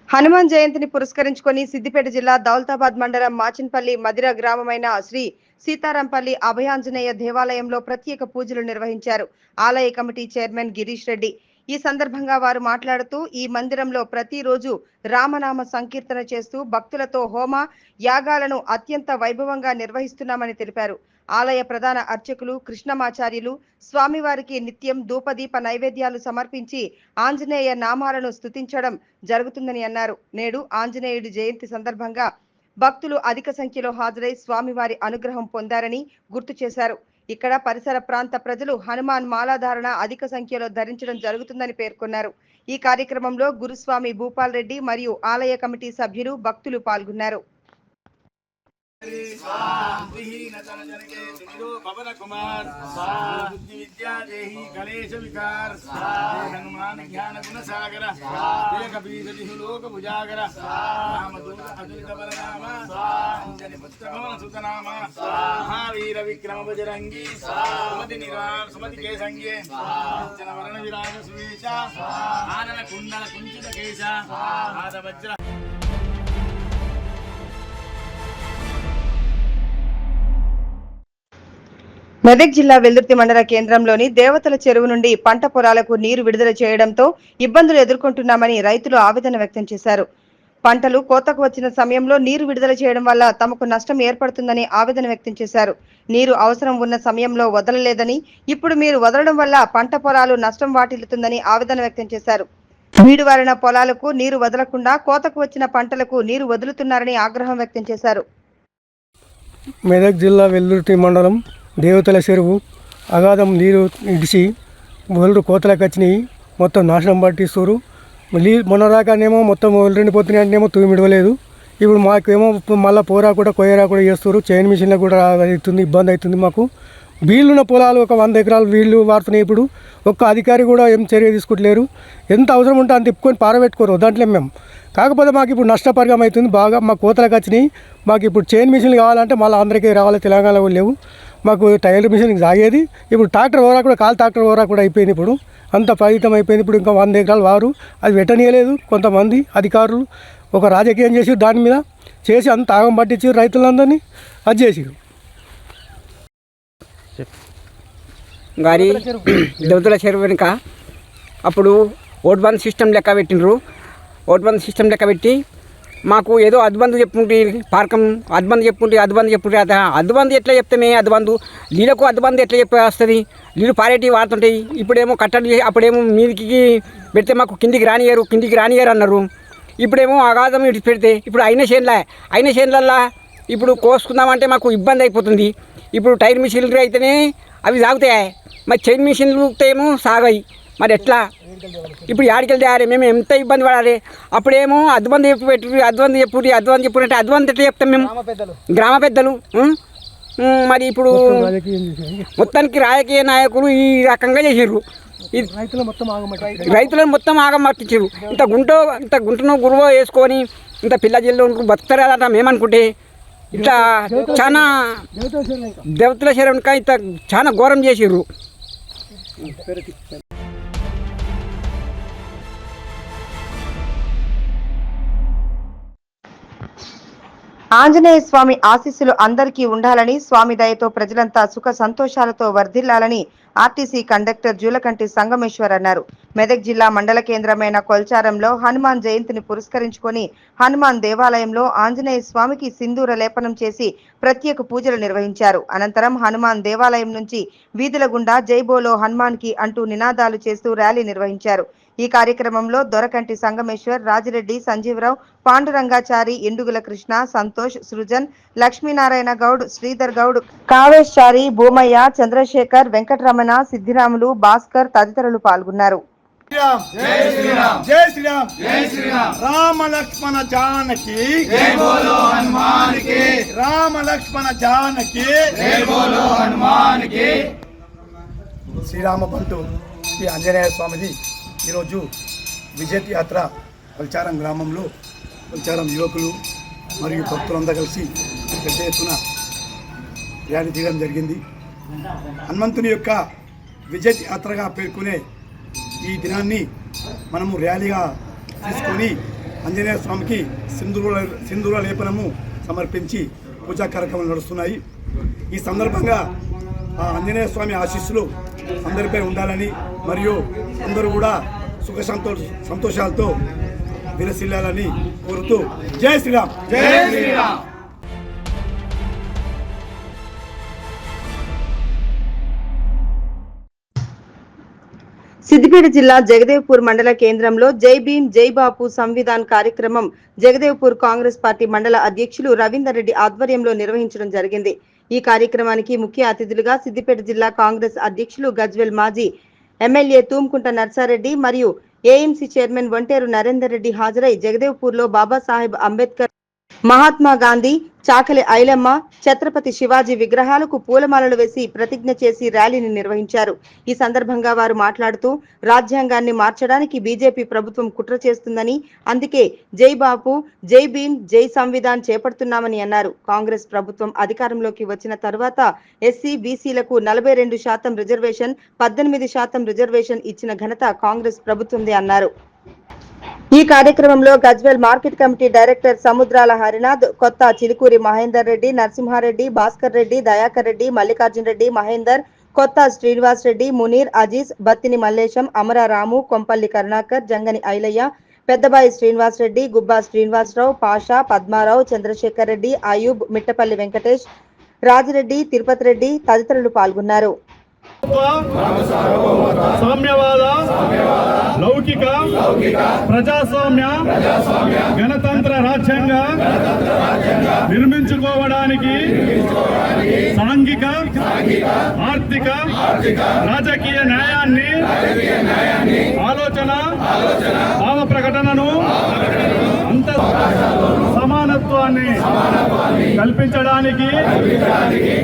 హనుమాన్ జయంతిని పురస్కరించుకొని సిద్దిపేట జిల్లా దౌలతాబాద్ మండలం మాచిన్పల్లి మదిర గ్రామమైన శ్రీ సీతారాంపల్లి అభయాంజనేయ దేవాలయంలో ప్రత్యేక పూజలు నిర్వహించారు. ఆలయ కమిటీ చైర్మన్ గిరీష్ రెడ్డి ఈ సందర్భంగా వారు మాట్లాడుతూ ఈ మందిరంలో ప్రతిరోజు రామనామ సంకీర్తన చేస్తూ భక్తులతో హోమ యాగాలను అత్యంత వైభవంగా నిర్వహిస్తున్నామని తెలిపారు. ఆలయ ప్రధాన అర్చకులు కృష్ణమాచార్యులు స్వామివారికి నిత్యం ధూపదీప నైవేద్యాలు సమర్పించి ఆంజనేయ నామాలను స్తుతించడం జరుగుతుందని అన్నారు. నేడు ఆంజనేయుడి జయంతి సందర్భంగా భక్తులు అధిక సంఖ్యలో హాజరై స్వామివారి అనుగ్రహం పొందారని గుర్తు చేశారు. ఇక్కడ పరిసర ప్రాంత ప్రజలు హనుమాన్ మాలాధారణ అధిక సంఖ్యలో ధరించడం జరుగుతుందని పేర్కొన్నారు. ఈ కార్యక్రమంలో గురుస్వామి భూపాల్ రెడ్డి మరియు ఆలయ కమిటీ సభ్యులు భక్తులు పాల్గొన్నారు. पवन कुमार बुद्धि विद्या देहि कलेश विकार हनुमान ज्ञान गुण सागर कबीर लोक भुजागर रामदूत अतुलित बलनाम अंजनी पुत्र पवन सुत नाम महावीर विक्रम बजरंगी सुमति निवार सुमति के संगे कंचन वरण विराज सुवेश आनन कुंडल कुंचित केश पाद वज्र మెదక్ జిల్లా వెల్దుర్తి మండల కేంద్రంలోని దేవతల చెరువు నుండి పంట పొలాలకు నీరు విడుదల చేయడంతో ఇబ్బందులు ఎదుర్కొంటున్నామని రైతులు ఆవేదన వ్యక్తం చేశారు. పంటలు కోతకు వచ్చిన సమయంలో నీరు విడుదల చేయడం వల్ల తమకు నష్టం ఏర్పడుతుందని ఆవేదన వ్యక్తం చేశారు. నీరు అవసరం ఉన్న సమయంలో వదలలేదని, ఇప్పుడు మీరు వదలడం వల్ల పంట పొలాలు నష్టం వాటిల్లుతుందని ఆవేదన వ్యక్తం చేశారు. బీడువారిన పొలాలకు నీరు వదలకుండా కోతకు వచ్చిన పంటలకు నీరు వదులుతున్నారని ఆగ్రహం వ్యక్తం చేశారు. మెదక్ జిల్లా వెల్దుర్తి మండలం దేవతల చెరువు అగాధం నీరు ఇడిచి ఒళ్ళు కోతలకు వచ్చినాయి, మొత్తం నాశనం పట్టిస్తారు. మొన్న దాకానేమో మొత్తం ఒళ్ళు పోతున్నాయి అంటేనేమో తూమిడవలేదు. ఇప్పుడు మాకేమో మళ్ళీ పోరా కూడా కొయ్యరా కూడా చేస్తారు. చైన్ మిషన్లకు కూడా అవుతుంది, ఇబ్బంది అవుతుంది మాకు. వీళ్ళున్న పొలాలు ఒక 100 ఎకరాలు వీళ్ళు వాడుతున్నాయి. ఇప్పుడు ఒక్క అధికారి కూడా ఏం చర్య తీసుకుంటలేరు. ఎంత అవసరం ఉంటే అంత తిప్పుకొని పారబెట్టుకోరు దాంట్లో మేము. కాకపోతే మాకు ఇప్పుడు నష్టపరిగం అవుతుంది బాగా. మా కోతలకు వచ్చినాయి. మాకు ఇప్పుడు చైన్ మిషన్లు కావాలంటే మళ్ళీ అందరికీ రావాలి, తెలంగాణలో లేవు. మాకు టైలర్ మిషన్ సాగేది ఇప్పుడు ట్రాక్టర్ ఓరా కూడా కాలు ట్రాక్టర్ ఓరా కూడా అయిపోయింది. ఇప్పుడు అంత ఫలితం అయిపోయింది. ఇప్పుడు ఇంకా 100 ఎకరాలు వారు అది పెట్టనీయలేదు. కొంతమంది అధికారులు ఒక రాజకీయం చేసి దాని మీద చేసి అంత ఆగం పట్టించి రైతులందరినీ అది చేసిరు. గారి దేవతల చెరువు వెనుక అప్పుడు ఓట్ బంద్ సిస్టమ్ లెక్క పెట్టినరు. ఓట్ బంద్ సిస్టమ్ లెక్క పెట్టి మాకు ఏదో అద్బందు చెప్పుకుంటే పార్కం అద్బందు చెప్పుకుంటే అద్బందు ఎట్లా చెప్తామే అద్బందు నీళ్ళకు అద్బందు ఎట్లా చెప్పి వస్తుంది. నీళ్ళు పారేటివి వాడుతుంటాయి. ఇప్పుడేమో కట్టడి అప్పుడేమో మీదికి పెడితే మాకు కిందికి రానియరు అన్నారు. ఇప్పుడేమో అగాధం ఇటు పెడితే ఇప్పుడు అయిన చేనులల్లా ఇప్పుడు కోసుకుందామంటే మాకు ఇబ్బంది అయిపోతుంది. ఇప్పుడు టైర్ మిషన్లు అయితేనే అవి సాగుతాయి, మరి చైన్ మిషన్లు ఏమో సాగాయి. మరి ఎట్లా ఇప్పుడు యాడికెళ్ళి తయారే మేము ఎంత ఇబ్బంది పడాలి. అప్పుడేమో అద్బంది చెప్పుంటే అద్బంది ఎట్లా చెప్తాం మేము గ్రామ పెద్దలు. మరి ఇప్పుడు మొత్తానికి రాజకీయ నాయకులు ఈ రకంగా చేసారు. రైతులను మొత్తం ఆగమట్టించారు. ఇంత గుంటను గురువు వేసుకొని ఇంత పిల్ల జిల్లు బతుకుతారట మేమనుకుంటే ఇట్లా చాలా దేవతల శరణక ఇంత చాలా ఘోరం చేసిర్రు. ఆంజనేయ స్వామి ఆశీస్సులు అందరికీ ఉండాలని, స్వామి దయతో ప్రజలంతా సుఖ సంతోషాలతో వర్ధిల్లాలని ఆర్టీసీ కండక్టర్ జూలకంటి సంగమేశ్వర్ అన్నారు. మెదక్ జిల్లా మండల కేంద్రమైన కొల్చారంలో హనుమాన్ జయంతిని పురస్కరించుకొని హనుమాన్ దేవాలయంలో ఆంజనేయ స్వామికి సింధూర లేపనం చేసి ప్రత్యేక పూజలు నిర్వహించారు. అనంతరం హనుమాన్ దేవాలయం నుంచి వీధుల గుండా జై బోలో హనుమాన్ కి అంటూ నినాదాలు చేస్తూ ర్యాలీ నిర్వహించారు. ఈ కార్యక్రమంలో దొరకంటి సంగమేశ్వర్, రాజిరెడ్డి, సంజీవరావు, పాండురంగాచారి, ఎండుగుల కృష్ణ, సంతోష్, సృజన్, లక్ష్మీనారాయణ గౌడ్, శ్రీధర్ గౌడ్, కావేష్ చారి, భూమయ్య, చంద్రశేఖర్, వెంకటరమణ, సిద్ధిరాములు, భాస్కర్ తదితరులు పాల్గొన్నారు. జై శ్రీరామ్ జై శ్రీరామ్ రామ లక్ష్మణ జానకి జై బోలో హనుమాన్ కి రామ లక్ష్మణ జానకి జై బోలో హనుమాన్ కి. శ్రీరామ బంటు శ్రీ ఆంజనేయ స్వామిది ఈరోజు విజయ్ యాత్ర కొల్చారం గ్రామంలో కొల్చారం యువకులు మరియు భక్తులంతా కలిసి పెద్ద ఎత్తున ర్యాలీ తీయడం జరిగింది. హనుమంతుని యొక్క విజయ్ యాత్రగా పేర్కొనే ఈ దినాన్ని మనము ర్యాలీగా తీసుకొని ఆంజనేయ స్వామికి సింధూర లేపనము సమర్పించి పూజా కార్యక్రమాలు నడుస్తున్నాయి. ఈ సందర్భంగా ఆ ఆంజనేయ స్వామి ఆశీస్సులు అందరిపై ఉండాలని మరియు అందరూ కూడా సుఖ సంతోషాలతో విలసిల్లాలని కోరుతూ జై శ్రీరామ్. జై శ్రీరామ్. సిద్దిపేట జిల్లా జగదేవ్పూర్ మండల కేంద్రంలో జై భీమ్ జై బాపు సంవిధాన్ కార్యక్రమం జగదేవ్పూర్ కాంగ్రెస్ పార్టీ మండల అధ్యక్షులు రవీందర్ రెడ్డి ఆధ్వర్యంలో నిర్వహించడం జరిగింది. ఈ కార్యక్రమానికి ముఖ్య అతిథులుగా సిద్దిపేట జిల్లా కాంగ్రెస్ అధ్యక్షులు గజ్వెల్ మాజీ ఎమ్మెల్యే తూమ్కుంట నర్సారెడ్డి మరియు ఏఎంసీ చైర్మన్ ఒంటేరు నరేందర్ రెడ్డి హాజరై జగదేవ్పూర్ లో బాబాసాహెబ్ అంబేద్కర్, మహాత్మా గాంధీ, చాకలి ఐలమ్మ, ఛత్రపతి శివాజీ విగ్రహాలకు పూలమాలలు వేసి ప్రతిజ్ఞ చేసి ర్యాలీని నిర్వహించారు. ఈ సందర్భంగా వారు మాట్లాడుతూ రాజ్యాంగాన్ని మార్చడానికి బీజేపీ ప్రభుత్వం కుట్ర చేస్తుందని, అందుకే జై బాపు, జై భీమ్, జై సంవిధాన్ చేపడుతున్నామని అన్నారు. కాంగ్రెస్ ప్రభుత్వం అధికారంలోకి వచ్చిన తర్వాత ఎస్సీ బీసీలకు 42% రిజర్వేషన్, 18% రిజర్వేషన్ ఇచ్చిన ఘనత కాంగ్రెస్ ప్రభుత్వందే అన్నారు. ఈ కార్యక్రమంలో గజ్వెల్ మార్కెట్ కమిటీ డైరెక్టర్ సముద్రాల హరినాథ్, కొత్త చిలుకూరి మహేందర్ రెడ్డి, నరసింహారెడ్డి, భాస్కర్ రెడ్డి, దయాకర్ రెడ్డి, మల్లికార్జున్ రెడ్డి, మహేందర్, కొత్త శ్రీనివాస్ రెడ్డి, మునీర్, అజీజ్, బత్తిని మల్లేశం, అమర రాము, కొంపల్లి కరుణాకర్, జంగని ఐలయ్య, పెద్దబాయి శ్రీనివాస్ రెడ్డి, గుబ్బా శ్రీనివాసరావు, పాషా, పద్మారావు, చంద్రశేఖర్ రెడ్డి, అయూబ్, మిట్టపల్లి వెంకటేష్, రాజిరెడ్డి, తిరుపతి రెడ్డి తదితరులు పాల్గొన్నారు. సామ్యవాద, లౌకిక, ప్రజాస్వామ్య, గణతంత్ర రాజ్యాంగ నిర్మించుకోవడానికి సాంఘిక, ఆర్థిక, రాజకీయ న్యాయాన్ని, ఆలోచన, భావ ప్రకటనను, అంత సమానత్వాన్ని కల్పించడానికి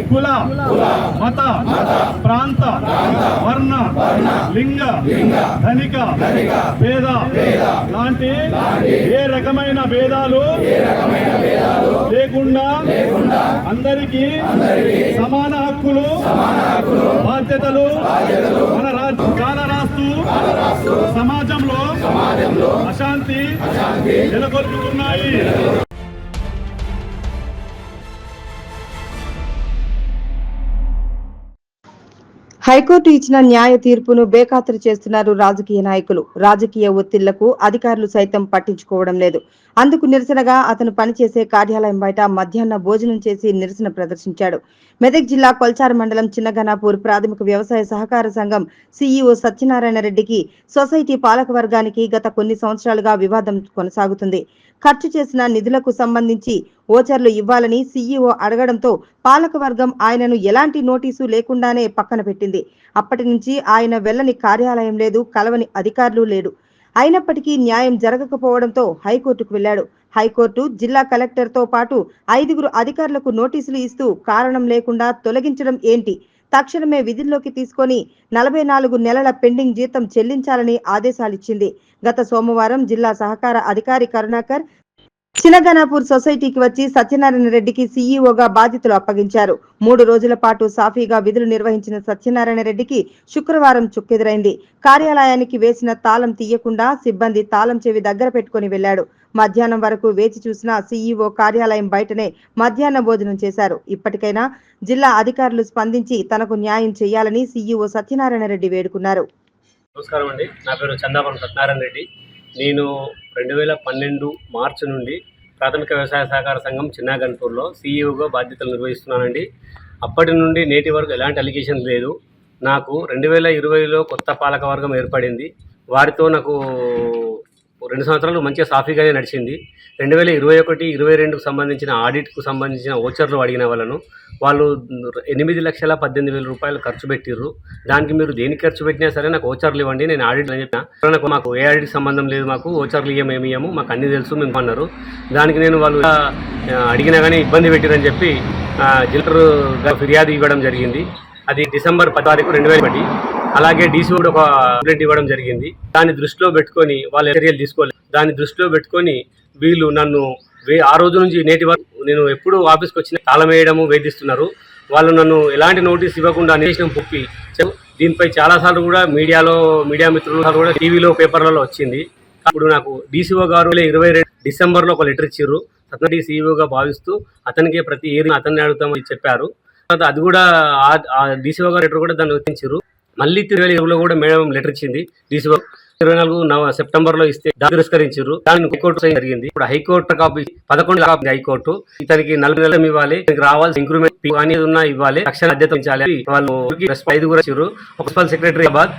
కుల, మత, ప్రాంత, వర్ణ, లింగ, ధనిక, పేద లాంటి ఏ రకమైన భేదాలు లేకుండా అందరికీ సమాన హక్కులు, బాధ్యతలు మన కాలరాస్తూ సమాజంలో అశాంతి నెలకొల్పుతున్నాయి. హైకోర్టు ఇచ్చిన న్యాయ తీర్పును బేఖాతరు చేస్తున్నారు రాజకీయ నాయకులు. రాజకీయ ఒత్తిళ్లకు అధికారులు సైతం పట్టించుకోవడం లేదు. అందుకు నిరసనగా అతను పనిచేసే కార్యాలయం బయట మధ్యాహ్న భోజనం చేసి నిరసన ప్రదర్శించాడు. మెదక్ జిల్లా కొల్చారు మండలం చిన్నగనాపూర్ ప్రాథమిక వ్యవసాయ సహకార సంఘం సీఈఓ సత్యనారాయణ రెడ్డికి సొసైటీ పాలక వర్గానికి గత కొన్ని సంవత్సరాలుగా వివాదం కొనసాగుతుంది. ఖర్చు చేసిన నిధులకు సంబంధించి ఓచర్లు ఇవ్వాలని సీఈఓ అడగడంతో పాలకవర్గం ఆయనను ఎలాంటి నోటీసు లేకుండానే పక్కన పెట్టింది. అప్పటి నుంచి ఆయన వెళ్లని కార్యాలయం లేదు, కలవని అధికారులు లేడు. అయినప్పటికీ న్యాయం జరగకపోవడంతో హైకోర్టుకు వెళ్లాడు. హైకోర్టు జిల్లా కలెక్టర్తో పాటు 5 అధికారులకు నోటీసులు ఇస్తూ కారణం లేకుండా తొలగించడం ఏంటి, తక్షణమే విధుల్లోకి తీసుకొని 44 నెలల పెండింగ్ జీతం చెల్లించాలని ఆదేశాలిచ్చింది. గత సోమవారం జిల్లా సహకార అధికారి కరుణాకర్ చిన్నగనాపూర్ సొసైటీకి వచ్చి సత్యనారాయణ రెడ్డికి సీఈఓగా బాధ్యతలు అప్పగించారు. 3 రోజుల పాటు సాఫీగా విధులు నిర్వహించిన సత్యనారాయణ రెడ్డికి శుక్రవారం చుక్కెదురైంది. కార్యాలయానికి వేసిన తాళం తీయకుండా సిబ్బంది తాళం చెవి దగ్గర పెట్టుకుని వెళ్లాడు. మధ్యాహ్నం వరకు వేచి చూసిన సీఈఓ కార్యాలయం బయటనే మధ్యాహ్న భోజనం చేశారు. ఇప్పటికైనా జిల్లా అధికారులు స్పందించి తనకు న్యాయం చేయాలని సీఈఓ సత్యనారాయణ రెడ్డి వేడుకున్నారు. నమస్కారం అండి, నా పేరు చందాపం సత్యనారాయణ రెడ్డి. నేను 2012 మార్చి నుండి ప్రాథమిక వ్యవసాయ సహకార సంఘం చిన్నగన్పూర్లో సీఈఓగా బాధ్యతలు నిర్వహిస్తున్నానండి. అప్పటి నుండి నేటి వరకు ఎలాంటి అలిగేషన్ లేదు. నాకు 2020లో కొత్త పాలకవర్గం ఏర్పడింది. వారితో నాకు 2 సంవత్సరాలు మంచిగా సాఫీగానే నడిచింది. 2021-22కు సంబంధించిన ఆడిట్కు సంబంధించిన ఓచర్లు అడిగిన వాళ్ళు 8,18,000 రూపాయలు ఖర్చు పెట్టిర్రు. దానికి మీరు దేనికి ఖర్చు పెట్టినా సరే నాకు ఓచర్లు ఇవ్వండి, నేను ఆడిట్ అని చెప్పిన. నాకు మాకు ఏ ఆడిట్ సంబంధం లేదు, మాకు ఓచర్లు ఏమియము, మాకు అన్నీ తెలుసు మేము అన్నారు. దానికి నేను వాళ్ళు అడిగినా కానీ ఇబ్బంది పెట్టిరని చెప్పి జిల్లా ఫిర్యాదు ఇవ్వడం జరిగింది. అది డిసెంబర్ 10 తారీఖు 2021. అలాగే డీసీ కూడా ఒక కంప్లైంట్ ఇవ్వడం జరిగింది. దాన్ని దృష్టిలో పెట్టుకొని వాళ్ళు చర్యలు తీసుకోలేదు. దాన్ని దృష్టిలో పెట్టుకొని వీళ్ళు నన్ను ఆ రోజు నుంచి నేటి వరకు నేను ఎప్పుడు ఆఫీస్కి వచ్చిన తాళం వేయడము వేధిస్తున్నారు. వాళ్ళు నన్ను ఎలాంటి నోటీస్ ఇవ్వకుండా నిర్దేశం పుప్పి దీనిపై చాలాసార్లు కూడా మీడియా మిత్రులు కూడా టీవీలో పేపర్లలో వచ్చింది. అప్పుడు నాకు డీసీఓ గారు 2022 డిసెంబర్లో ఒక లెటర్ ఇచ్చారు. అతనికి సీఈఓగా భావిస్తూ అతనికి ప్రతి ఏరియా అతన్ని అడుగుతామని చెప్పారు. తర్వాత అది కూడా డీసీఓ గారు లెటర్ కూడా దాన్ని వచ్చించారు. మళ్ళీ 2020లో కూడా మేడం లెటర్ ఇచ్చింది డీసీఓ. 24 సెప్టెంబర్లో ఇస్తే దాన్ని తిరస్కరించారు. దాన్ని హైకోర్టు జరిగింది. ఇప్పుడు హైకోర్టు కాపీ 11 కాపీ హైకోర్టు ఇతనికి 40 నెలలు ఇవ్వాలి, రావాల్సిన ఇంక్రిమెంట్ అనేది ఉన్నా ఇవ్వాలి, రక్షణ బాధ్యత ఉంచాలి. వాళ్ళు 5 కూడా ఇచ్చారు. ప్రిన్సిపల్ సెక్రటరీ అబాద్,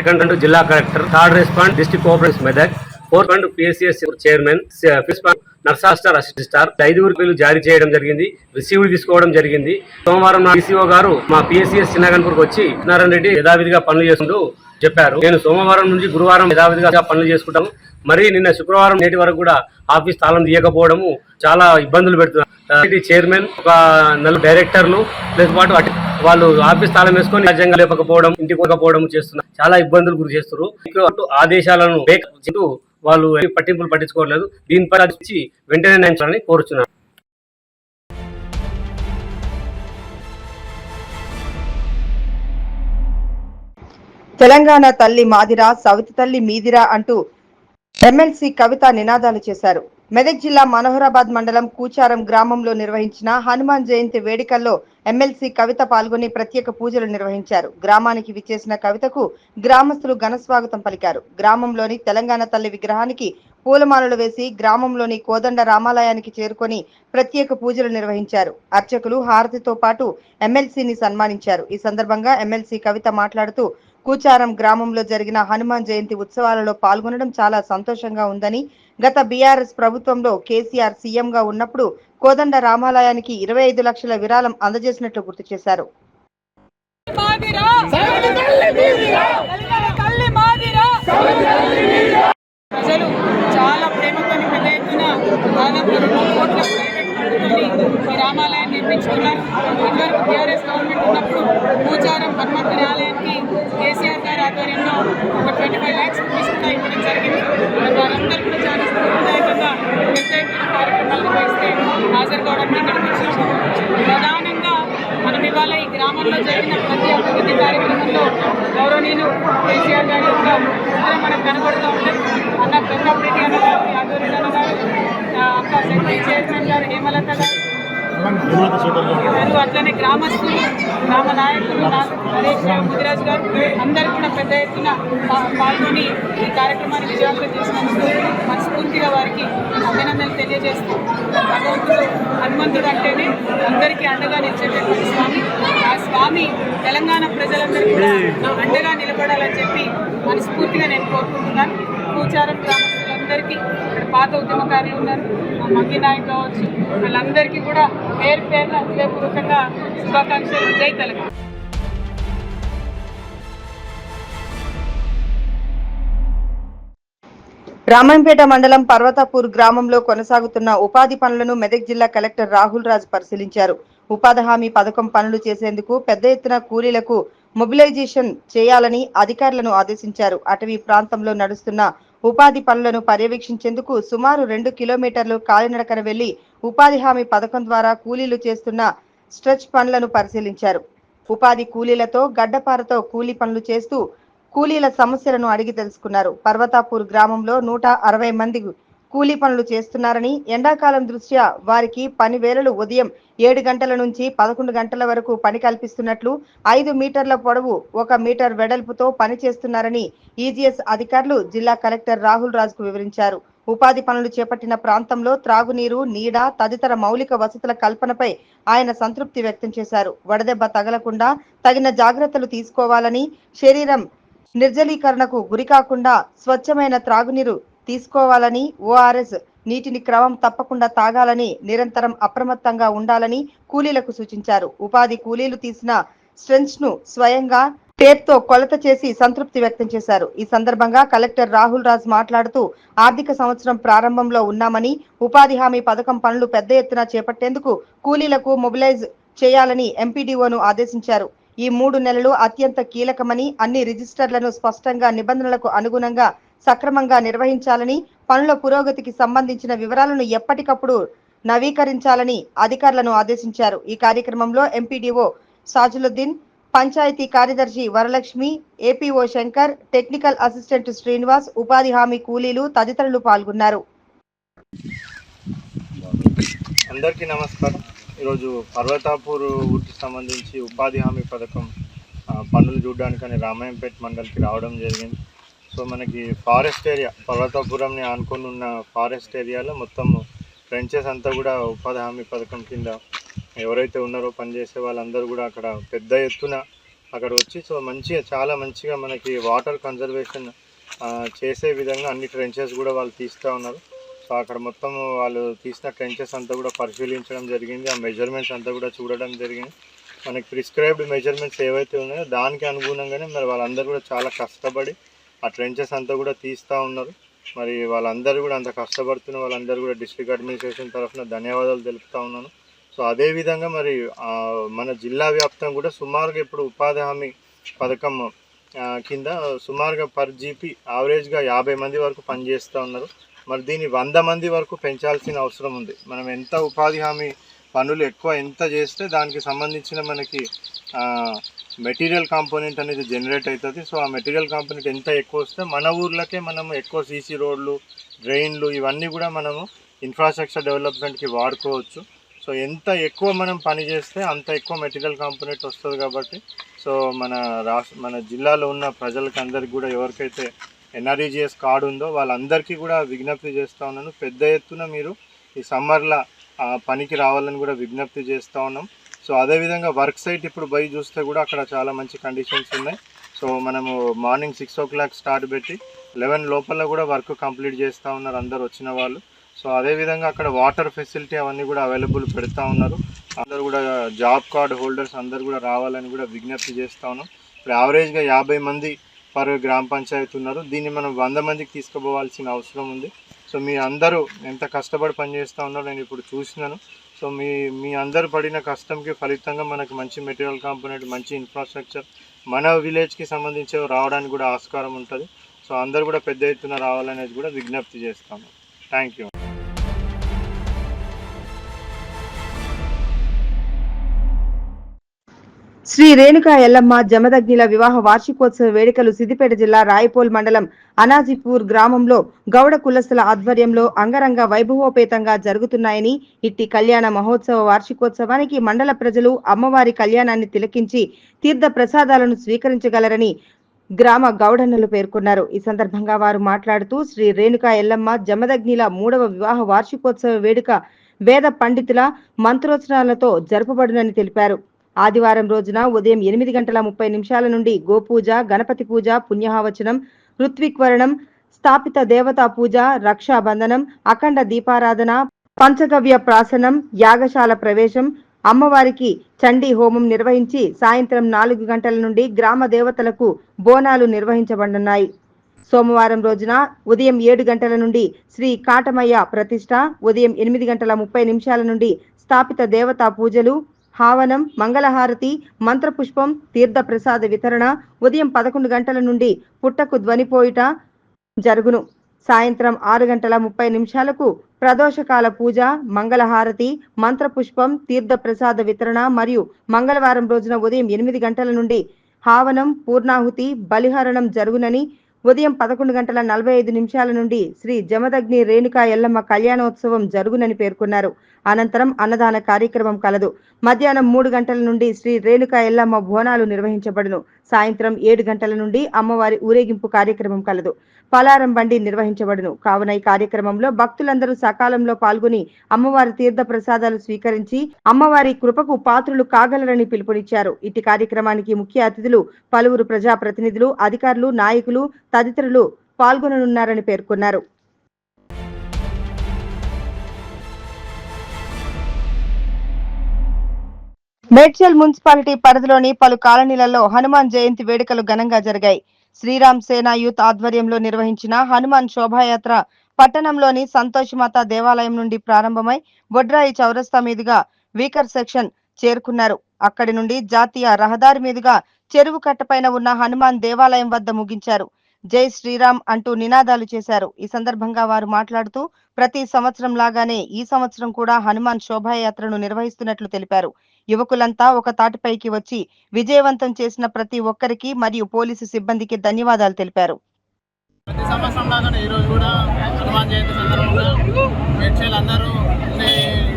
సెకండ్ జిల్లా collector, third respond district cooperative Medak, fourth ఫండ్ PSCS చైర్మన్, ఫిఫ్త్ ఫండ్ నర్సాస్టార్ అసిస్టార్ 5 బిల్లు జారీ చేయడం జరిగింది. రిసీవ్డ్ తీసుకోవడం జరిగింది. సోమవారం DCO గారు మా PSCS చిన్నగన్పూర్కి వచ్చి నారాయణ రెడ్డి యథావిధిగా పనులు చేస్తుంటూ చెప్పారు. నేను సోమవారం నుంచి గురువారం యథావిధిగా పనులు చేసుకుంటాము. మరి నిన్న శుక్రవారం నేటి వరకు కూడా ఆఫీస్ తాళం తీయకపోవడము చాలా ఇబ్బందులు పెడుతున్నారు. చైర్మన్, ఒక 4 డైరెక్టర్లు ప్లస్ పాటు వాళ్ళు ఆఫీస్ తాళం వేసుకొని రాజ్యాంగం లేకపోవడం, ఇంటికి పోకపోవడం చేస్తున్నారు. చాలా ఇబ్బందులు గురి చేస్తున్నారు. ఆదేశాలను వాళ్ళు పట్టింపులు పట్టించుకోవట్లేదు. దీనిపై వెంటనే న్యాయించాలని కోరుచున్నారు. తెలంగాణ తల్లి మాదిరా, సవితి తల్లి మీదిరా అంటూ ఎమ్మెల్సీ కవిత నినాదాలు చేశారు. మెదక్ జిల్లా మనోహరాబాద్ మండలం కూచారం గ్రామంలో నిర్వహించిన హనుమాన్ జయంతి వేడుకల్లో ఎమ్మెల్సీ కవిత పాల్గొని ప్రత్యేక పూజలు నిర్వహించారు. గ్రామానికి విచ్చేసిన కవితకు గ్రామస్తులు ఘనస్వాగతం పలికారు. గ్రామంలోని తెలంగాణ తల్లి విగ్రహానికి పూలమాలలు వేసి గ్రామంలోని కోదండ రామాలయానికి చేరుకొని ప్రత్యేక పూజలు నిర్వహించారు. అర్చకులు హారతితో పాటు ఎమ్మెల్సీని సన్మానించారు. ఈ సందర్భంగా ఎమ్మెల్సీ కవిత మాట్లాడుతూ కూచారం గ్రామంలో జరిగిన హనుమాన్ జయంతి ఉత్సవాలలో పాల్గొనడం చాలా సంతోషంగా ఉందని, గత బీఆర్ఎస్ ప్రభుత్వంలో కేసీఆర్ సీఎంగా ఉన్నప్పుడు కోదండ రామాలయానికి 25 లక్షల విరాళం అందజేసినట్లు గుర్తు చేశారు. ప్రజలు చాలా ప్రేమతో పెద్ద ఎత్తున దాదాపు 2 కోట్ల ఈ రామాలయాన్ని నిర్మించుకున్నారు. ఇదివరకు టీఆర్ఎస్ గవర్నమెంట్ ఉన్నప్పుడు కూచారం హనుమంతుని ఆలయానికి కేసీఆర్ గారి ఆధ్వర్యంలో ఒక 25 lakhs రూపీస్ కూడా ఇవ్వడం జరిగింది. వారందరూ కూడా చాలా స్ఫూర్తిదాయకంగా పెద్ద ఎత్తున కార్యక్రమాలు నిర్వహిస్తే హాజరు కావడానికి ఇక్కడికి వచ్చాము. ప్రధానంగా మనం ఇవాళ ఈ గ్రామంలో జరిగిన ప్రతి అభివృద్ధి కార్యక్రమంలో గౌరవనీయులు కేసీఆర్ గారి యొక్క మనం కనబడుతూ ఉంటాం. అన్న పెద్దరెడ్డి అన్న గారి ఆధ్వర్యంలో గారు, అక్క సెక్రటరీ చైర్మన్ గారు హేమలత గారు, అట్లనే గ్రామస్తులు, గ్రామ నాయకులు నరేష్ ముదిరాజు గారు అందరూ కూడా పెద్ద ఎత్తున పాల్గొని ఈ కార్యక్రమాన్ని విజయవంతం చేసినందుకు మనస్ఫూర్తిగా వారికి అభినందనలు తెలియజేస్తూ, భగవంతుడు హనుమంతుడు అంటేనే అందరికీ అండగా నిలిచేటటువంటి స్వామి. ఆ స్వామి తెలంగాణ ప్రజలందరికీ కూడా అండగా నిలబడాలని చెప్పి మనస్ఫూర్తిగా నేను కోరుకుంటున్నాను. కూచారం గ్రామస్తులందరికీ ఇక్కడ పాత ఉద్యమకారులు ఉన్నారు, మంగి నాయక్ కావచ్చు, వాళ్ళందరికీ కూడా పేరు పేరున హృదయపూర్వకంగా శుభాకాంక్షలు. జై తెలంగాణ. రామాయంపేట మండలం పర్వతాపూర్ గ్రామంలో కొనసాగుతున్న ఉపాధి పనులను మెదక్ జిల్లా కలెక్టర్ రాహుల్ రాజ్ పరిశీలించారు. ఉపాధి హామీ పథకం పనులు చేసేందుకు పెద్ద ఎత్తున కూలీలకు మొబిలైజేషన్ చేయాలని అధికారులను ఆదేశించారు. అటవీ ప్రాంతంలో నడుస్తున్న ఉపాధి పనులను పర్యవేక్షించేందుకు సుమారు 2 కిలోమీటర్లు కాలినడకన వెళ్లి ఉపాధి హామీ పథకం ద్వారా కూలీలు చేస్తున్న స్ట్రెచ్ పనులను పరిశీలించారు. ఉపాధి కూలీలతో గడ్డపారతో కూలీ పనులు చేస్తూ కూలీల సమస్యలను అడిగి తెలుసుకున్నారు. పర్వతాపూర్ గ్రామంలో 160 మంది కూలీ పనులు చేస్తున్నారని, ఎండాకాలం దృష్ట్యా వారికి పని వేళలు ఉదయం 7 గంటల నుంచి 11 గంటల వరకు పని కల్పిస్తున్నట్లు, 5 మీటర్ల పొడవు 1 మీటర్ వెడల్పుతో పని చేస్తున్నారని ఈజీఎస్ అధికారులు జిల్లా కలెక్టర్ రాహుల్ రాజ్ కు వివరించారు. ఉపాధి పనులు చేపట్టిన ప్రాంతంలో త్రాగునీరు, నీడ తదితర మౌలిక వసతుల కల్పనపై ఆయన సంతృప్తి వ్యక్తం చేశారు. వడదెబ్బ తగలకుండా తగిన జాగ్రత్తలు తీసుకోవాలని, శరీరం నిర్జలీకరణకు గురికాకుండా స్వచ్ఛమైన త్రాగునీరు తీసుకోవాలని, ఓఆర్ఎస్ నీటిని క్రమం తప్పకుండా తాగాలని, నిరంతరం అప్రమత్తంగా ఉండాలని కూలీలకు సూచించారు. ఉపాధి కూలీలు తీసిన స్ట్రెంచ్ ను స్వయంగా టేప్తో కొలత చేసి సంతృప్తి వ్యక్తం చేశారు. ఈ సందర్భంగా కలెక్టర్ రాహుల్ రాజ్ మాట్లాడుతూ ఆర్థిక సంవత్సరం ప్రారంభంలో ఉన్నామని, ఉపాధి హామీ పథకం పనులు పెద్ద ఎత్తున చేపట్టేందుకు కూలీలకు మొబిలైజ్ చేయాలని ఎంపీడీఓను ఆదేశించారు. ఈ 3 నెలలు అత్యంత కీలకమని, అన్ని రిజిస్టర్లను స్పష్టంగా నిబంధనలకు అనుగుణంగా సక్రమంగా నిర్వహించాలని, పనుల పురోగతికి సంబంధించిన వివరాలను ఎప్పటికప్పుడు నవీకరించాలని అధికారులను ఆదేశించారు. ఈ కార్యక్రమంలో ఎంపీడీఓ సాజులుద్దీన్, పంచాయతీ కార్యదర్శి Varalakshmi, APO Shankar, technical assistant Srinivas, ఉపాధి హామీ కూలీలు తదితరులు పాల్గొన్నారు. అందరికీ నమస్కారం. ఈరోజు పర్వతాపూర్ ఊరికి సంబంధించి ఉపాధి హామీ పథకం పనులు చూడడానికని రామాయంపేట మండలికి రావడం జరిగింది. సో మనకి ఫారెస్ట్ ఏరియా పర్వతాపురంని ఆనుకొని ఉన్న ఫారెస్ట్ ఏరియాలో మొత్తం ట్రెంచెస్ అంతా కూడా ఉపాధి హామీ పథకం కింద ఎవరైతే ఉన్నారో పనిచేసే వాళ్ళందరూ కూడా అక్కడ పెద్ద ఎత్తున అక్కడ వచ్చి సో చాలా మంచిగా మనకి వాటర్ కన్జర్వేషన్ చేసే విధంగా అన్ని ట్రెంచెస్ కూడా వాళ్ళు తీస్తూ ఉన్నారు. సో అక్కడ మొత్తం వాళ్ళు తీసిన ట్రెంచెస్ అంతా కూడా పరిశీలించడం జరిగింది. ఆ మెజర్మెంట్స్ అంతా కూడా చూడడం జరిగింది. మనకి ప్రిస్క్రైబ్డ్ మెజర్మెంట్స్ ఏవైతే ఉన్నాయో దానికి అనుగుణంగానే మరి వాళ్ళందరూ కూడా చాలా కష్టపడి ఆ ట్రెంచెస్ అంతా కూడా తీస్తూ ఉన్నారు. మరి వాళ్ళందరూ కూడా అంత కష్టపడుతున్న వాళ్ళందరూ కూడా డిస్ట్రిక్ట్ అడ్మినిస్ట్రేషన్ తరఫున ధన్యవాదాలు తెలుపుతూ ఉన్నాను. సో అదేవిధంగా మరి మన జిల్లా వ్యాప్తంగా కూడా సుమారుగా ఇప్పుడు ఉపాధి హామీ పథకం కింద సుమారుగా పర్ జీపీ యావరేజ్గా 50 మంది వరకు పనిచేస్తూ ఉన్నారు. మరి దీన్ని 100 మంది వరకు పెంచాల్సిన అవసరం ఉంది. మనం ఎంత ఉపాధి హామీ పనులు ఎక్కువ ఎంత చేస్తే దానికి సంబంధించిన మనకి మెటీరియల్ కాంపోనెంట్ అనేది జనరేట్ అవుతుంది. సో ఆ మెటీరియల్ కాంపోనెంట్ ఎంత ఎక్కువ వస్తే మన ఊర్లకే మనం ఎక్కువ సీసీ రోడ్లు, డ్రైన్లు ఇవన్నీ కూడా మనము ఇన్ఫ్రాస్ట్రక్చర్ డెవలప్మెంట్కి వాడుకోవచ్చు. సో ఎంత ఎక్కువ మనం పని చేస్తే అంత ఎక్కువ మెటీరియల్ కాంపోనెంట్ వస్తుంది కాబట్టి సో మన జిల్లాలో ఉన్న ప్రజలకు అందరికీ కూడా ఎవరికైతే ఎన్ఆర్ఈజీఎస్ కార్డు ఉందో వాళ్ళందరికీ కూడా విజ్ఞప్తి చేస్తూ ఉన్నాను. పెద్ద ఎత్తున మీరు ఈ సమ్మర్లో పనికి రావాలని కూడా విజ్ఞప్తి చేస్తూ ఉన్నాం. సో అదేవిధంగా వర్క్ సైట్ ఇప్పుడు పోయి చూస్తే కూడా అక్కడ చాలా మంచి కండిషన్స్ ఉన్నాయి. సో మనము మార్నింగ్ 6 o'clock స్టార్ట్ పెట్టి 11 లోపల కూడా వర్క్ కంప్లీట్ చేస్తూ ఉన్నారు అందరు వచ్చిన వాళ్ళు. సో అదేవిధంగా అక్కడ వాటర్ ఫెసిలిటీ అవన్నీ కూడా అవైలబుల్ పెడతా ఉన్నారు. అందరూ కూడా జాబ్ కార్డ్ హోల్డర్స్ అందరూ కూడా రావాలని కూడా విజ్ఞప్తి చేస్తూ ఉన్నాం. ఇప్పుడు యావరేజ్గా 50 మంది పర్ గ్రామ పంచాయతీ ఉన్నారు. దీన్ని మనం 100 మందికి తీసుకుపోవాల్సిన అవసరం ఉంది. సో మీ అందరూ ఎంత కష్టపడి పనిచేస్తూ ఉన్నారో నేను ఇప్పుడు చూసినాను. సో మీ అందరు పడిన కష్టంకి ఫలితంగా మనకు మంచి మెటీరియల్ కాంపోనెంట్, మంచి ఇన్ఫ్రాస్ట్రక్చర్ మన విలేజ్కి సంబంధించి రావడానికి కూడా ఆస్కారం ఉంటుంది. సో అందరూ కూడా పెద్ద ఎత్తున రావాలనేది కూడా విజ్ఞప్తి చేస్తాను. Thank you. శ్రీ రేణుకా ఎల్లమ్మ జమదగ్నిల వివాహ వార్షికోత్సవ వేడుకలు సిద్దిపేట జిల్లా రాయపోల్ మండలం అనాజీపూర్ గ్రామంలో గౌడ కులస్తుల ఆధ్వర్యంలో అంగరంగ వైభవోపేతంగా జరుగుతున్నాయని, ఇట్టి కళ్యాణ మహోత్సవ వార్షికోత్సవానికి మండల ప్రజలు అమ్మవారి కళ్యాణాన్ని తిలకించి తీర్థ ప్రసాదాలను స్వీకరించగలరని గ్రామ గౌడన్నలు పేర్కొన్నారు. ఈ సందర్భంగా వారు మాట్లాడుతూ శ్రీ రేణుకా ఎల్లమ్మ జమదగ్నిల 3వ వివాహ వార్షికోత్సవ వేడుక వేద పండితుల మంత్రోచ్చరణలతో జరుపబడునని తెలిపారు. ఆదివారం రోజున ఉదయం 8:30 నుండి గోపూజ, గణపతి పూజ, పుణ్యహావచనం, ఋత్విక్వరణం, స్థాపిత దేవతా పూజ, రక్షాబంధనం, అఖండ దీపారాధన, పంచగవ్య ప్రాసనం, యాగశాల ప్రవేశం, అమ్మవారికి చండీ హోమం నిర్వహించి సాయంత్రం 4 గంటల నుండి గ్రామ దేవతలకు బోనాలు నిర్వహించబడనున్నాయి. సోమవారం రోజున ఉదయం 7 గంటల నుండి శ్రీ కాటమయ్య ప్రతిష్ట, ఉదయం 8:30 నుండి స్థాపిత దేవతా పూజలు, హావనం, మంగళహారతి, మంత్రపుష్పం, తీర్థ ప్రసాద వితరణ, ఉదయం 11 గంటల నుండి పుట్టకు ధ్వనిపోయుట జరుగును. సాయంత్రం 6:30 ప్రదోషకాల పూజ, మంగళహారతి, మంత్రపుష్పం, తీర్థ ప్రసాద వితరణ మరియు మంగళవారం రోజున ఉదయం 8 గంటల నుండి హావనం, పూర్ణాహుతి, బలిహరణం జరుగునని, ఉదయం 11:45 నుండి శ్రీ జమదగ్ని రేణుకా ఎల్లమ్మ కళ్యాణోత్సవం జరుగునని పేర్కొన్నారు. అనంతరం అన్నదాన కార్యక్రమం కలదు. మధ్యాహ్నం 3 గంటల నుండి శ్రీ రేణుకా ఎల్లమ్మ బోనాలు నిర్వహించబడును. సాయంత్రం 7 గంటల నుండి అమ్మవారి ఊరేగింపు కార్యక్రమం కలదు. పలారం బండి నిర్వహించబడును. కావున ఈ కార్యక్రమంలో భక్తులందరూ సకాలంలో పాల్గొని అమ్మవారి తీర్థ ప్రసాదాలు స్వీకరించి అమ్మవారి కృపకు పాత్రులు కాగలరని పిలుపునిచ్చారు. ఇట్టి కార్యక్రమానికి ముఖ్య అతిథులు పలువురు ప్రజాప్రతినిధులు, అధికారులు, నాయకులు తదితరులు పాల్గొననున్నారని పేర్కొన్నారు. మేడ్చల్ మున్సిపాలిటీ పరిధిలోని పలు కాలనీలలో హనుమాన్ జయంతి వేడుకలు ఘనంగా జరిగాయి. శ్రీరామ్ సేన యూత్ ఆధ్వర్యంలో నిర్వహించిన హనుమాన్ శోభాయాత్ర పట్టణంలోని సంతోషమాత దేవాలయం నుండి ప్రారంభమై బొడ్రాయి చౌరస్తా మీదుగా వీకర్ సెక్షన్ చేరుకున్నారు. అక్కడి నుండి జాతీయ రహదారి మీదుగా చెరువు కట్టపైన ఉన్న హనుమాన్ దేవాలయం వద్ద ముగించారు. జై శ్రీరామ్ అంటూ నినాదాలు చేశారు. ఈ సందర్భంగా వారు మాట్లాడుతూ ప్రతి సంవత్సరం లాగానే ఈ సంవత్సరం కూడా హనుమాన్ శోభాయాత్రను నిర్వహిస్తున్నట్లు తెలిపారు. యువకులంతా ఒక తాటిపైకి వచ్చి విజయవంతం చేసిన ప్రతి ఒక్కరికి మరియు పోలీసు సిబ్బందికి ధన్యవాదాలు తెలిపారు. ప్రతి సంవత్సరం లాగానే ఈరోజు కూడా హనుమాన్ జయంతి సందర్భంగా మేడ్చల్ అందరూ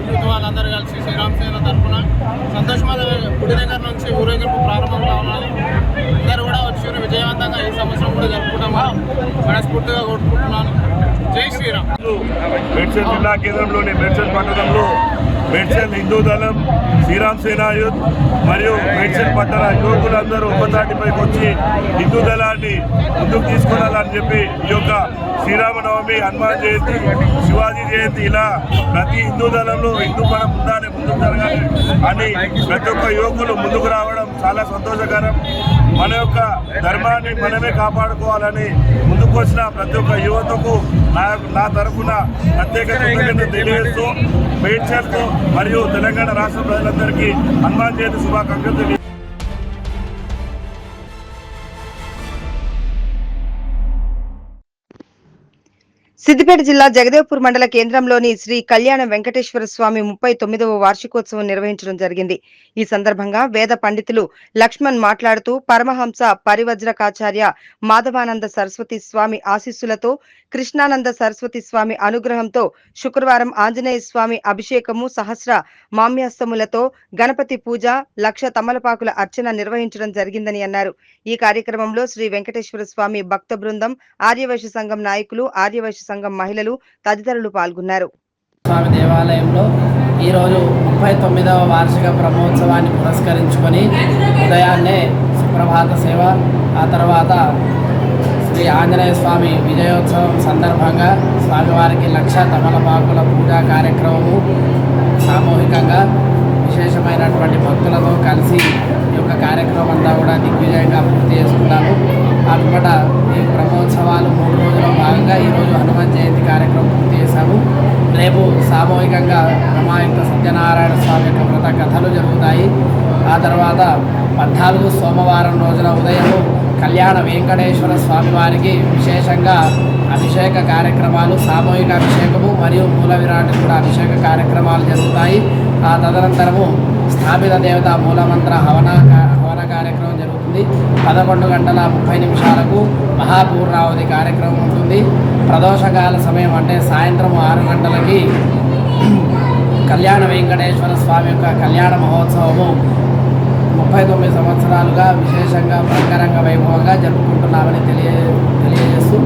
యూత్ వాళ్ళందరూ కలిసి శ్రీరామసేన తరఫున సంతోషమైన గుడి దగ్గర నుంచి ఊరేగింపు ప్రారంభం కావాలని అందరూ కూడా వచ్చి విజయవంతంగా ఈ సంవత్సరం కూడా జరుపుకుంటామని మనస్ఫూర్తిగా కోరుకుంటున్నాను. జై శ్రీరామ్. మేడ్చల్ జిల్లా కేంద్రంలోని మేడ్చల్ పట్టణంలో మేడ్చల్ హిందూ దళం, శ్రీరామ్ సేనా యూత్ మరియు మేడ్చల్ పట్టణ యువకులందరూ ఒకతాటిపైకి వచ్చి హిందూ దళాన్ని ముందుకు తీసుకెళ్లాలని చెప్పి ఈ యొక్క శ్రీరామనవమి, హనుమాన్ జయంతి, శివాజీ జయంతి ఇలా ప్రతి హిందూ దళంలో హిందూ మనం ఉండాలి, ముందుకు జరగాలి అని ప్రతి ఒక్క యువకులు ముందుకు రావడం చాలా సంతోషకరం. మన యొక్క ధర్మాన్ని మనమే కాపాడుకోవాలని ముందుకు వచ్చిన ప్రతి ఒక్క యువతకు నా తరఫున ప్రత్యేక కృతజ్ఞతలు తెలియజేస్తూ మేడ్చల్తో మరియు తెలంగాణ రాష్ట్ర ప్రజలందరికీ హనుమాన్ జయంతి శుభాకాంక్షలు తెలియ. సిద్దిపేట జిల్లా జగదేవ్పూర్ మండల కేంద్రంలోని శ్రీ కళ్యాణ వెంకటేశ్వర స్వామి 39వ వార్షికోత్సవం నిర్వహించడం జరిగింది. ఈ సందర్భంగా వేద పండితులు లక్ష్మణ్ మాట్లాడుతూ పరమహంస పరివజ్రకాచార్య మాధవానంద సరస్వతి స్వామి ఆశీస్సులతో, కృష్ణానంద సరస్వతి స్వామి అనుగ్రహంతో శుక్రవారం ఆంజనేయ స్వామి అభిషేకము, సహస్ర మామ్యాస్తములతో గణపతి పూజ, 1,00,000 తమలపాకుల అర్చన నిర్వహించడం జరిగిందని అన్నారు. ఈ కార్యక్రమంలో శ్రీ వెంకటేశ్వర స్వామి భక్త బృందం, ఆర్యవైశ్య సంఘం నాయకులు, ఆర్యవైశ్య సంఘం మహిళలు తదితరులు పాల్గొన్నారు. స్వామి దేవాలయంలో ఈరోజు 39వ వార్షిక బ్రహ్మోత్సవాన్ని పురస్కరించుకొని ఉదయాన్నే సుప్రభాత సేవ, ఆ తర్వాత శ్రీ ఆంజనేయ స్వామి విజయోత్సవం సందర్భంగా స్వామివారికి 1,00,000 తమలపాకుల పూజా కార్యక్రమము సామూహికంగా విశేషమైనటువంటి భక్తులతో కలిసి ఈ యొక్క కార్యక్రమం అంతా కూడా దిగ్విజయంగా పూర్తి చేసుకున్నాము. ఆ పిమ్మట ఈ బ్రహ్మోత్సవాలు 3 రోజుల భాగంగా ఈరోజు హనుమాన్ జయంతి కార్యక్రమం పూర్తి చేశాము. రేపు సామూహికంగా రమాయుక్త సత్యనారాయణ స్వామి యొక్క వ్రత కథలు జరుగుతాయి. ఆ తర్వాత 14 సోమవారం రోజున ఉదయం కళ్యాణ వెంకటేశ్వర స్వామి వారికి విశేషంగా అభిషేక కార్యక్రమాలు, సామూహిక అభిషేకము మరియు మూల విరాట్ కూడా అభిషేక కార్యక్రమాలు జరుగుతాయి. ఆ తదనంతరము స్థాపిత దేవత మూలమంత్ర హవన కార్యక్రమం జరుగుతుంది. 11:30 మహాపూర్ణావతి కార్యక్రమం ఉంటుంది. ప్రదోషకాల సమయం అంటే సాయంత్రం 6 గంటలకి కళ్యాణ వెంకటేశ్వర స్వామి యొక్క కళ్యాణ మహోత్సవము 39 సంవత్సరాలుగా విశేషంగా అంగరంగ వైభవంగా జరుపుకుంటున్నామని తెలియజేస్తూ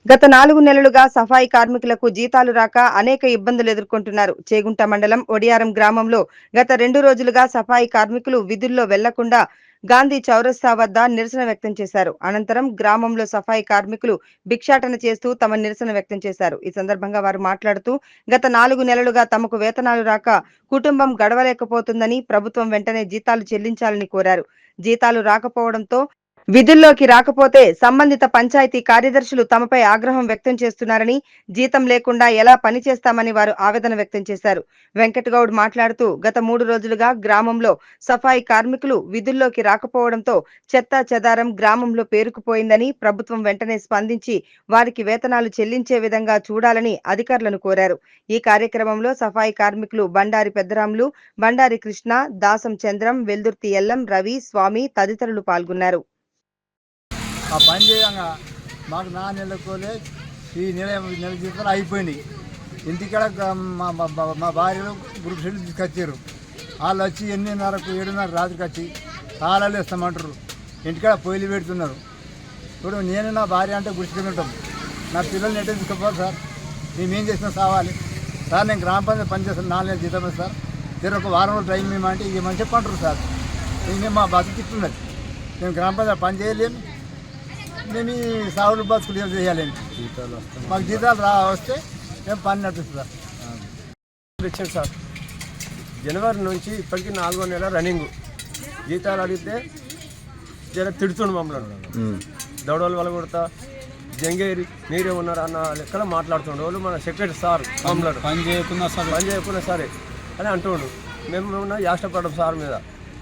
గత 4 నెలలుగా సఫాయి కార్మికులకు జీతాలు రాక అనేక ఇబ్బందులు ఎదుర్కొంటున్నారు. చేగుంట మండలం ఒడియారం గ్రామంలో గత 2 రోజులుగా సఫాయి కార్మికులు విధుల్లో వెళ్లకుండా గాంధీ చౌరస్తా వద్ద నిరసన వ్యక్తం చేశారు. అనంతరం గ్రామంలో సఫాయి కార్మికులు భిక్షాటన చేస్తూ తమ నిరసన వ్యక్తం చేశారు. ఈ సందర్భంగా వారు మాట్లాడుతూ గత 4 నెలలుగా తమకు వేతనాలు రాక కుటుంబం గడవలేకపోతుందని, ప్రభుత్వం వెంటనే జీతాలు చెల్లించాలని కోరారు. జీతాలు రాకపోవడంతో విధుల్లోకి రాకపోతే సంబంధిత పంచాయతీ కార్యదర్శులు తమపై ఆగ్రహం వ్యక్తం చేస్తున్నారని, జీతం లేకుండా ఎలా పనిచేస్తామని వారు ఆవేదన వ్యక్తం చేశారు. వెంకటగౌడ్ మాట్లాడుతూ గత 3 రోజులుగా గ్రామంలో సఫాయి కార్మికులు విధుల్లోకి రాకపోవడంతో చెత్తా చెదారం గ్రామంలో పేరుకుపోయిందని, ప్రభుత్వం వెంటనే స్పందించి వారికి వేతనాలు చెల్లించే విధంగా చూడాలని అధికారులను కోరారు. ఈ కార్యక్రమంలో సఫాయి కార్మికులు బండారి పెద్దరాములు, బండారి కృష్ణ, దాసం చంద్రం, వెల్దుర్తి ఎల్లం, రవి, స్వామి తదితరులు పాల్గొన్నారు. ఆ పని చేయంగా మాకు 4 నెలలకోలే ఈ నెల జీతాలు అయిపోయినాయి. ఇంటికాడ మా భార్యలు గ్రూప్ షెడ్యూల్ తీసుకొచ్చారు. వాళ్ళు వచ్చి 8:30 7:30 రాత్రికి వచ్చి తాళాలు వేస్తామంటారు. ఇంటికాడ పొయ్యిలు పెడుతున్నారు. ఇప్పుడు నేను నా భార్య అంటే గుర్తుకుని ఉంటాం. నా పిల్లల్ని ఎట్లా తీసుకుపోవాలి సార్? మేమేం చేసినా సావాలి సార్. నేను గ్రామ పంచాయతీ పనిచేస్తాను, 4 నెలలు జీతం సార్. జర ఒక వారం రోజులు టైం మేమంటే ఏమని చెప్పంటారు సార్. మేము మా బతుకు ఇస్తున్నది. నేను గ్రామ పంచాయతీ పని చేయలేను. మేము ఈ సాగులు బతుకులు ఏం చేయాలండి. మాకు జీతాలు వస్తే మేము పని నడుస్తుంది సార్. ఇచ్చాను సార్. జనవరి నుంచి ఇప్పటికీ 4వ నెల రన్నింగ్. జీతాలు అడిగితే జర తిడుతుండు మమ్మల్ని. దౌడోళ్ళ వల్ల కొడతా, జంగేరి మీరే ఉన్నారు అన్న లెక్కలో మాట్లాడుతుండే వాళ్ళు. మన సెక్రటరీ సార్ మమ్మల్ని పని చేయకున్నా సరే అని అంటుండు. మేము యాష్టపడ్డాం సార్ మీద.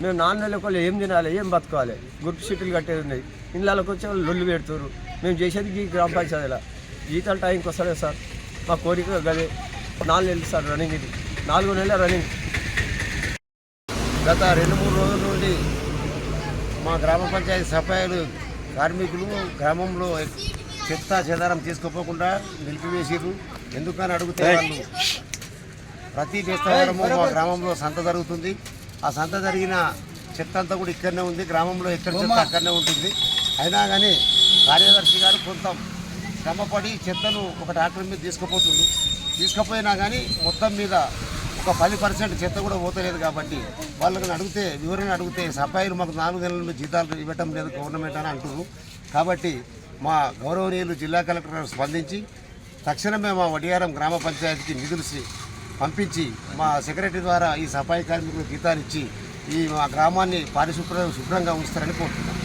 మేము 4 నెలల ఏం తినాలి, ఏం బతకాలి, గుర్తు షీట్లు కట్టేది ఉన్నాయి. ఇళ్ళకి వచ్చి వాళ్ళు లొల్లు పెడుతున్నారు. మేము చేసేది ఈ గ్రామ పంచాయతీలో జీతాలు టైంకి వస్తలేదు సార్. మా కోరిక గదే. 4 నెలలు సార్ రన్నింగ్. ఇది 4వ నెల రన్నింగ్. గత 2-3 రోజుల నుండి మా గ్రామ పంచాయతీ సఫాయిలు కార్మికులు గ్రామంలో చెత్త చెదారం తీసుకోపోకుండా నిలిపివేసిర్రు. ఎందుకని అడిగితే వాళ్ళు ప్రతి బేస్తవారము మా గ్రామంలో సంత జరుగుతుంది. ఆ సంత జరిగిన చెత్త అంతా కూడా ఇక్కడనే ఉంది. గ్రామంలో ఎక్కడ చెత్త అక్కడనే ఉంటుంది. అయినా కానీ కార్యదర్శి గారు కొంత శ్రమపడి చెత్తను ఒక ట్రాక్టర్ మీద తీసుకుపోయినా కానీ మొత్తం మీద ఒక 10% చెత్త కూడా పోతలేదు. కాబట్టి వాళ్ళని అడిగితే వివరణ అడిగితే సఫాయిలు మాకు 4 నెలల నుండి జీతాలు ఇవ్వటం లేదు గవర్నమెంట్ అని అంటున్నారు. కాబట్టి మా గౌరవనీయులు జిల్లా కలెక్టర్ గారు స్పందించి తక్షణమే మా వడియారం గ్రామ పంచాయతీకి నిధులు పంపించి మా సెక్రటరీ ద్వారా ఈ సఫాయి కార్మికులకు జీతాలు ఇచ్చి ఈ మా గ్రామాన్ని శుభ్రంగా ఉంచుతారని కోరుతున్నాం.